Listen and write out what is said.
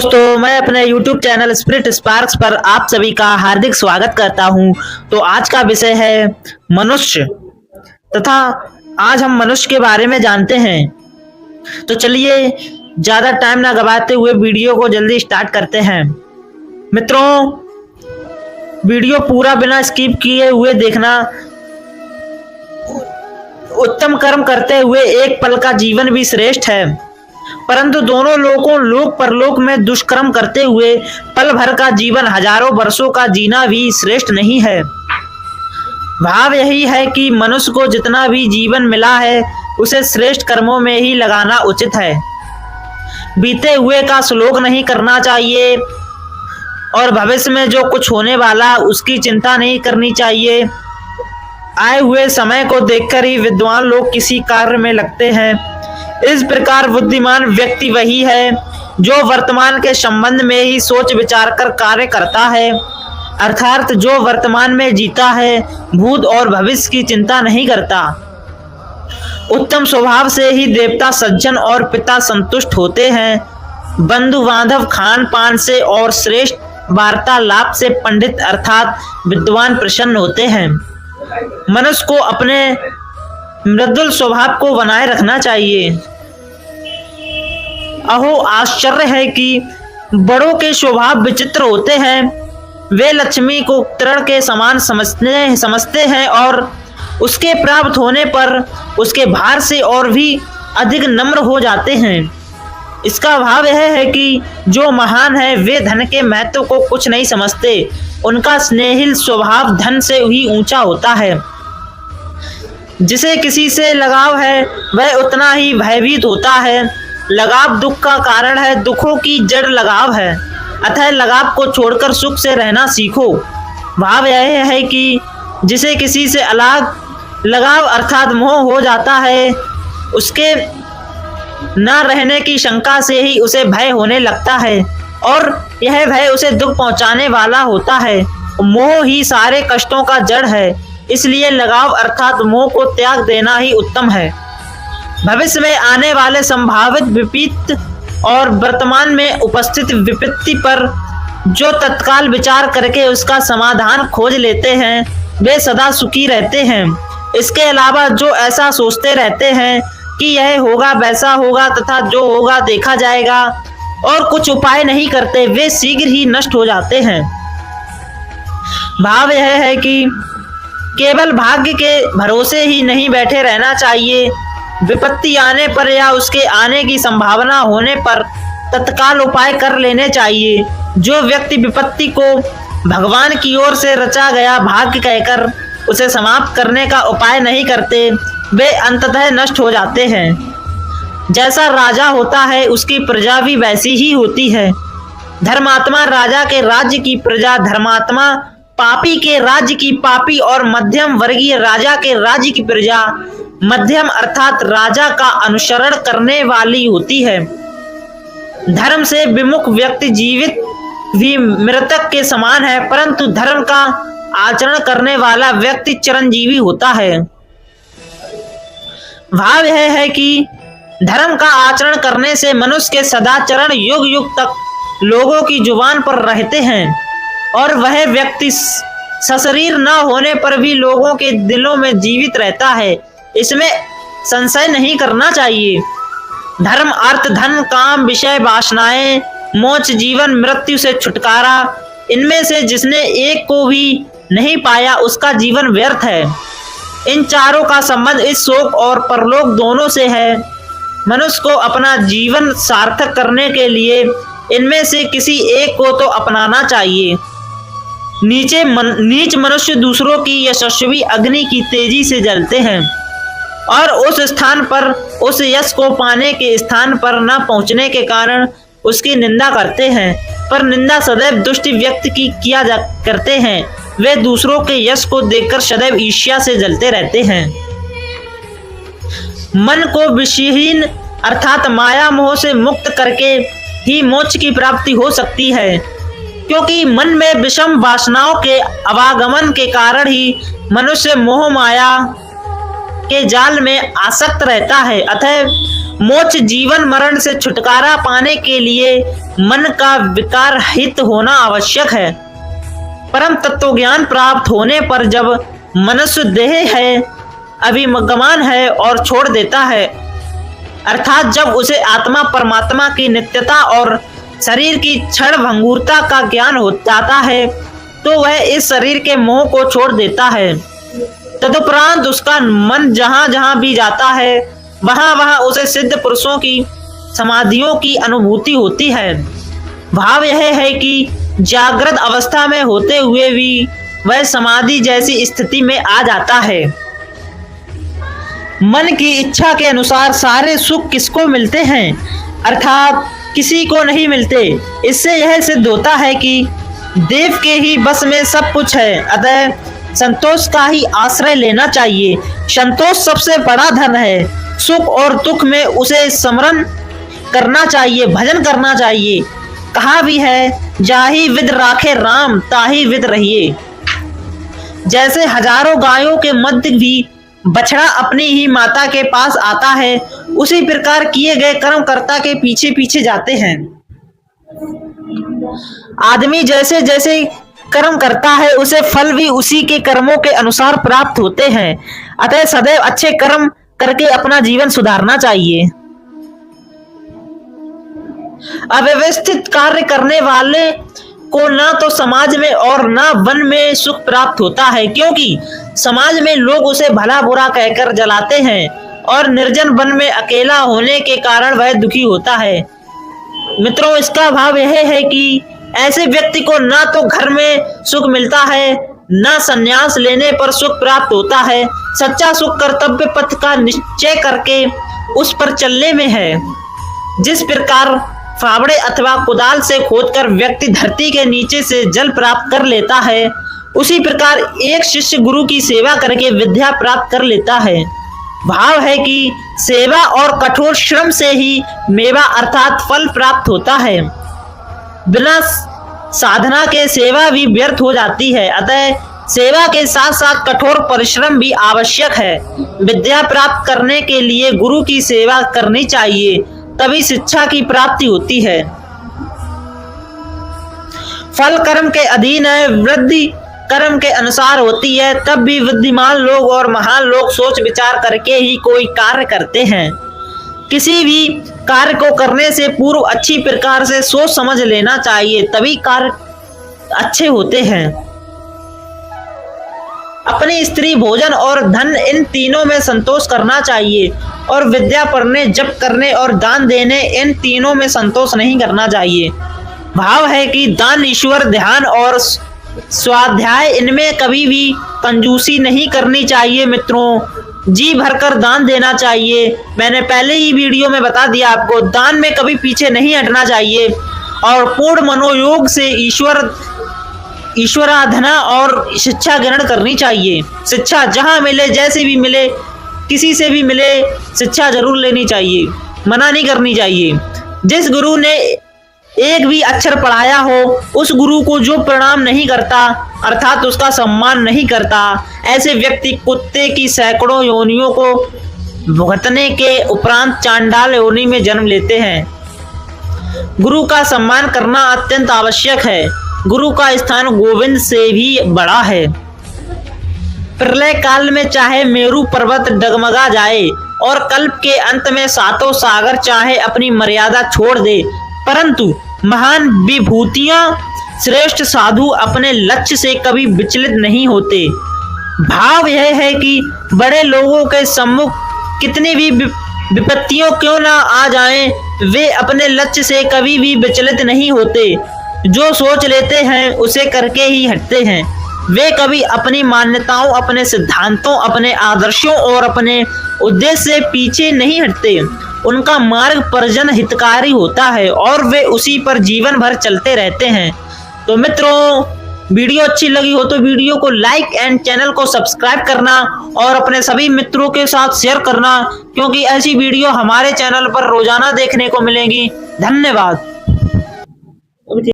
दोस्तों, मैं अपने YouTube चैनल स्पिरिट स्पार्क्स पर आप सभी का हार्दिक स्वागत करता हूं। तो आज का विषय है मनुष्य तथा आज हम मनुष्य के बारे में जानते हैं। तो चलिए ज़्यादा टाइम ना गवाते हुए वीडियो को जल्दी स्टार्ट करते हैं। मित्रों, वीडियो पूरा बिना स्किप किए हुए देखना। उत्तम कर्म करते हुए एक पल का जीवन भी श्रेष्ठ है, परंतु दोनों लोगों लोक परलोक में दुष्कर्म करते हुए पल भर का जीवन हजारों वर्षों का जीना भी श्रेष्ठ नहीं है। भाव यही है कि मनुष्य को जितना भी जीवन मिला है उसे श्रेष्ठ कर्मों में ही लगाना उचित है। बीते हुए का श्लोक नहीं करना चाहिए और भविष्य में जो कुछ होने वाला उसकी चिंता नहीं करनी चाहिए। आए हुए समय को देखकर ही विद्वान लोग किसी कार्य में लगते हैं। इस प्रकार बुद्धिमान व्यक्ति वही है जो वर्तमान के संबंध में ही सोच विचार कर कार्य करता है, अर्थात जो वर्तमान में जीता है, भूत और भविष्य की चिंता नहीं करता। उत्तम स्वभाव से ही देवता सज्जन और पिता संतुष्ट होते हैं। बंधु बांधव खान पान से और श्रेष्ठ वार्तालाप से पंडित अर्थात विद्वान प्रसन्न होते हैं। मनुष्य को अपने मृदुल स्वभाव को बनाए रखना चाहिए। अहो आश्चर्य है कि बड़ों के स्वभाव विचित्र होते हैं। वे लक्ष्मी को तृण के समान समझते हैं और उसके प्राप्त होने पर उसके भार से और भी अधिक नम्र हो जाते हैं। इसका भाव यह है कि जो महान है वे धन के महत्व को कुछ नहीं समझते। उनका स्नेहिल स्वभाव धन से ही ऊंचा होता है। जिसे किसी से लगाव है वह उतना ही भयभीत होता है। लगाव दुख का कारण है, दुखों की जड़ लगाव है। अतः लगाव को छोड़कर सुख से रहना सीखो। भाव यह है कि जिसे किसी से अलग लगाव अर्थात मोह हो जाता है, उसके न रहने की शंका से ही उसे भय होने लगता है और यह भय उसे दुख पहुंचाने वाला होता है। मोह ही सारे कष्टों का जड़ है। इसलिए लगाव अर्थात मोह को त्याग देना ही उत्तम है। भविष्य में आने वाले संभावित विपरीत और वर्तमान में उपस्थित विपत्ति पर जो तत्काल विचार करके उसका समाधान खोज लेते हैं वे सदा सुखी रहते हैं। इसके अलावा जो ऐसा सोचते रहते हैं कि यह होगा वैसा होगा तथा जो होगा देखा जाएगा और कुछ उपाय नहीं करते, वे शीघ्र ही नष्ट हो जाते हैं। भाव यह है कि केवल भाग्य के भरोसे ही नहीं बैठे रहना चाहिए। विपत्ति आने पर या उसके आने की संभावना होने पर तत्काल उपाय कर लेने चाहिए। जो व्यक्ति विपत्ति को भगवान की ओर से रचा गया भाग्य कहकर उसे समाप्त करने का उपाय नहीं करते, वे अंततः नष्ट हो जाते हैं। जैसा राजा होता है उसकी प्रजा भी वैसी ही होती है। धर्मात्मा राजा के राज्य की प्रजा धर्मात्मा, पापी के राज्य की पापी और मध्यम वर्गीय राजा के राज्य की प्रजा मध्यम अर्थात राजा का अनुसरण करने वाली होती है। धर्म से विमुख व्यक्ति जीवित भी मृतक के समान है, परंतु धर्म का आचरण करने वाला व्यक्ति चिरंजीवी होता है। भाव यह है कि धर्म का आचरण करने से मनुष्य के सदाचरण युग युग तक लोगों की जुबान पर रहते हैं और वह व्यक्ति सशरीर न होने पर भी लोगों के दिलों में जीवित रहता है। इसमें संशय नहीं करना चाहिए। धर्म अर्थ धन काम विषय वासनाएं मोक्ष जीवन मृत्यु से छुटकारा, इनमें से जिसने एक को भी नहीं पाया उसका जीवन व्यर्थ है। इन चारों का संबंध इस शोक और परलोक दोनों से है। मनुष्य को अपना जीवन सार्थक करने के लिए इनमें से किसी एक को तो अपनाना चाहिए। नीच मनुष्य दूसरों की यशस्वी अग्नि की तेजी से जलते हैं और उस स्थान पर उस यश को पाने के स्थान पर न पहुंचने के कारण उसकी निंदा करते हैं। पर निंदा सदैव दुष्ट व्यक्ति की करते हैं। वे दूसरों के यश को देखकर सदैव ईर्ष्या से जलते रहते हैं। मन को विषयहीन अर्थात माया मोह से मुक्त करके ही मोक्ष की प्राप्ति हो सकती है, क्योंकि मन में विषम वासनाओं के आवागमन के कारण ही मनुष्य मोह माया के जाल में आसक्त रहता है। अतः मोक्ष जीवन मरण से छुटकारा पाने के लिए मन का विकार रहित होना आवश्यक है। परम तत्व ज्ञान प्राप्त होने पर जब मनुष्य देह है, अभिगमान है और छोड़ देता है, अर्थात जब उसे आत्मा परमात्मा की नित्यता और शरीर की क्षण भंगुरता का ज्ञान हो जाता है, तो वह इस शरीर के मोह को छोड़ देता है। तदुपरांत उसका मन जहां जहां भी जाता है, वहां वहां उसे सिद्ध पुरुषों की समाधियों की अनुभूति होती है। भाव यह है कि जागृत अवस्था में होते हुए भी वह समाधि जैसी स्थिति में आ जाता है। मन की इच्छा के अनुसार सारे सुख किसको मिलते हैं, अर्थात किसी को नहीं मिलते। इससे यह सिद्ध होता है कि देव के ही बस में सब कुछ है। अतः संतोष का ही आश्रय लेना चाहिए। संतोष सबसे बड़ा धन है। सुख और दुख में उसे स्मरण करना चाहिए, भजन करना चाहिए। कहा भी है, जाहि विद राखे राम ताहि विद रहिए। जैसे हजारों गायों के मध्य भी बछड़ा अपनी ही माता के पास आता है, उसी प्रकार किए गए कर्मकर्ता के पीछे पीछे जाते हैं। आदमी जैसे जैसे कर्म करता है, उसे फल भी उसी के कर्मों के अनुसार प्राप्त होते हैं। अतः सदैव अच्छे कर्म करके अपना जीवन सुधारना चाहिए। अव्यवस्थित कार्य करने वाले को ना तो समाज में और ना वन में सुख प्राप्त होता है, क्योंकि समाज में लोग उसे भला बुरा कहकर जलाते हैं और निर्जन वन में अकेला होने के कारण वह दुखी होता है। मित्रों, इसका भाव यह है कि ऐसे व्यक्ति को ना तो घर में सुख मिलता है, ना संन्यास लेने पर सुख प्राप्त होता है। सच्चा सुख कर्तव्य पथ का निश्चय करके उस पर चलने में है। जिस प्रकार फावड़े अथवा कुदाल से खोदकर व्यक्ति धरती के नीचे से जल प्राप्त कर लेता है, उसी प्रकार एक शिष्य गुरु की सेवा करके विद्या प्राप्त कर लेता है। भाव है कि सेवा और कठोर श्रम से ही मेवा अर्थात फल प्राप्त होता है। बिना साधना के सेवा भी व्यर्थ हो जाती है। अतः सेवा के साथ साथ कठोर परिश्रम भी आवश्यक है। विद्या प्राप्त करने के लिए गुरु की सेवा करनी चाहिए, तभी शिक्षा की प्राप्ति होती है। फल कर्म के अधीन है, वृद्धि कर्म के अनुसार होती है। तब भी बुद्धिमान लोग और महान लोग सोच विचार करके ही कोई कार्य करते हैं। किसी भी कार्य को करने से पूर्व अच्छी प्रकार से सोच समझ लेना चाहिए, तभी कार्य अच्छे होते हैं। अपनी स्त्री, भोजन और धन, इन तीनों में संतोष करना चाहिए और विद्या पढ़ने, जप करने और दान देने, इन तीनों में संतोष नहीं करना चाहिए। भाव है कि दान, ईश्वर ध्यान और स्वाध्याय, इनमें कभी भी कंजूसी नहीं करनी चाहिए। मित्रों, जी भरकर दान देना चाहिए। मैंने पहले ही वीडियो में बता दिया आपको, दान में कभी पीछे नहीं हटना चाहिए और पूर्ण मनोयोग से ईश्वराधना और शिक्षा ग्रहण करनी चाहिए। शिक्षा जहां मिले, जैसे भी मिले, किसी से भी मिले, शिक्षा जरूर लेनी चाहिए, मना नहीं करनी चाहिए। जिस गुरु ने एक भी अक्षर पढ़ाया हो, उस गुरु को जो प्रणाम नहीं करता, अर्थात उसका सम्मान नहीं करता, ऐसे व्यक्ति कुत्ते की सैकड़ों योनियों को भुगतने के उपरांत चांडाल योनि में जन्म लेते हैं। गुरु का सम्मान करना अत्यंत आवश्यक है। गुरु का स्थान गोविंद से भी बड़ा है। प्रलय काल में चाहे मेरू पर्वत डगमगा जाए और कल्प के अंत में सातों सागर चाहे अपनी मर्यादा छोड़ दे, परंतु महान विभूतियां, श्रेष्ठ साधु अपने लक्ष्य से कभी विचलित नहीं होते। भाव यह है कि बड़े लोगों के सम्मुख कितनी भी विपत्तियों क्यों ना आ जाएं, वे अपने लक्ष्य से कभी भी विचलित नहीं होते। जो सोच लेते हैं उसे करके ही हटते हैं। वे कभी अपनी मान्यताओं, अपने सिद्धांतों, अपने आदर्शों और अपने उद्देश्य से पीछे नहीं हटते। उनका मार्ग परिजन हितकारी होता है और वे उसी पर जीवन भर चलते रहते हैं। तो मित्रों, वीडियो अच्छी लगी हो तो वीडियो को लाइक एंड चैनल को सब्सक्राइब करना और अपने सभी मित्रों के साथ शेयर करना, क्योंकि ऐसी वीडियो हमारे चैनल पर रोजाना देखने को मिलेगी। धन्यवाद।